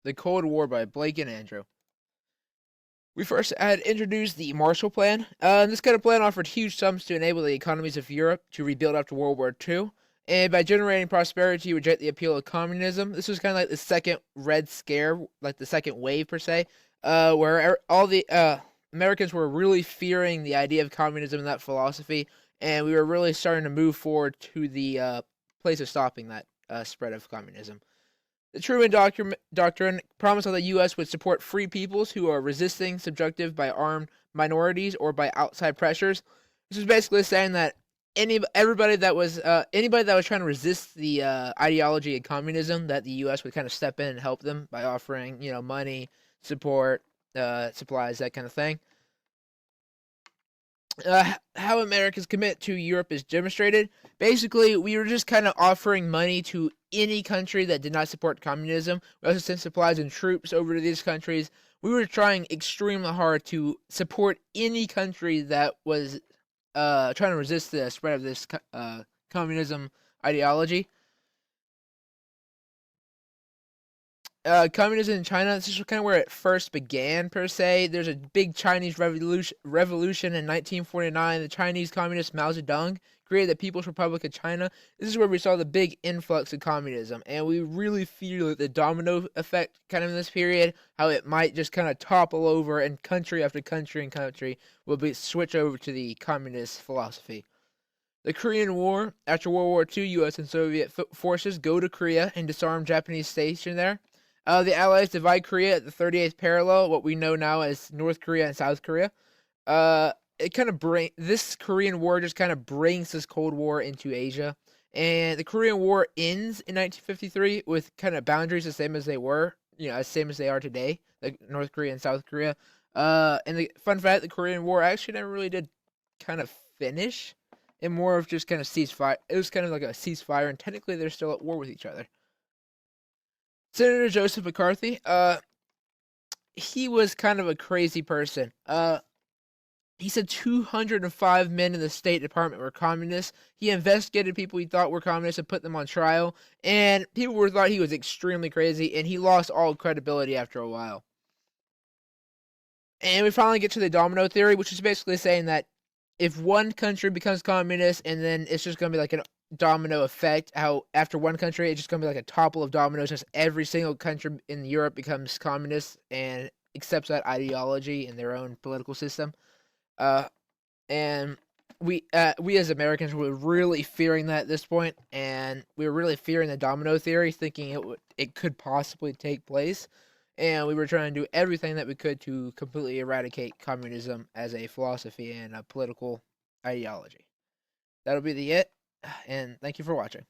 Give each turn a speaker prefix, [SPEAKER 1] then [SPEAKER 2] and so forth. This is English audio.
[SPEAKER 1] The Cold War by Blake and Andrew. We first had introduced the Marshall Plan. This kind of plan offered huge sums to enable the economies of Europe to rebuild after World War II. And by generating prosperity, reject the appeal of communism. This was kind of like the second Red Scare, like the second wave per se, where all the Americans were really fearing the idea of communism and that philosophy, and we were really starting to move forward to the place of stopping that spread of communism. The Truman Doctrine promised that the U.S. would support free peoples who are resisting subjective by armed minorities or by outside pressures. This was basically saying that anybody that was trying to resist the ideology of communism, that the U.S. would kind of step in and help them by offering money, support, supplies, that kind of thing. How America's commitment to Europe is demonstrated. Basically, we were just kind of offering money to any country that did not support communism. We also sent supplies and troops over to these countries. We were trying extremely hard to support any country that was trying to resist the spread of this communism ideology. Communism in China, this is kind of where it first began, per se. There's a big Chinese revolution in 1949. The Chinese Communist Mao Zedong created the People's Republic of China. This is where we saw the big influx of communism, and we really feel like the domino effect kind of in this period, how it might just kind of topple over, and country after country and country will be switch over to the communist philosophy. The Korean War. After World War II, U.S. and Soviet forces go to Korea and disarm Japanese station there. The Allies divide Korea at the 38th parallel, what we know now as North Korea and South Korea. It kind of this Korean War just kind of brings this Cold War into Asia, and the Korean War ends in 1953 with kind of boundaries the same as they were, as same as they are today, like North Korea and South Korea. And the fun fact, the Korean War actually never really did kind of finish, and more of just kind of ceasefire. It was kind of like a ceasefire, and technically they're still at war with each other. Senator Joseph McCarthy, he was kind of a crazy person. He said 205 men in the State Department were communists. He investigated people he thought were communists and put them on trial. And people thought he was extremely crazy, and he lost all credibility after a while. And we finally get to the domino theory, which is basically saying that if one country becomes communist, and then it's just going to be like a domino effect, how after one country it's just going to be like a topple of dominoes, just every single country in Europe becomes communist and accepts that ideology in their own political system. And we as Americans were really fearing that at this point, and we were really fearing the domino theory, thinking it could possibly take place, and we were trying to do everything that we could to completely eradicate communism as a philosophy and a political ideology. That'll be the it, and thank you for watching.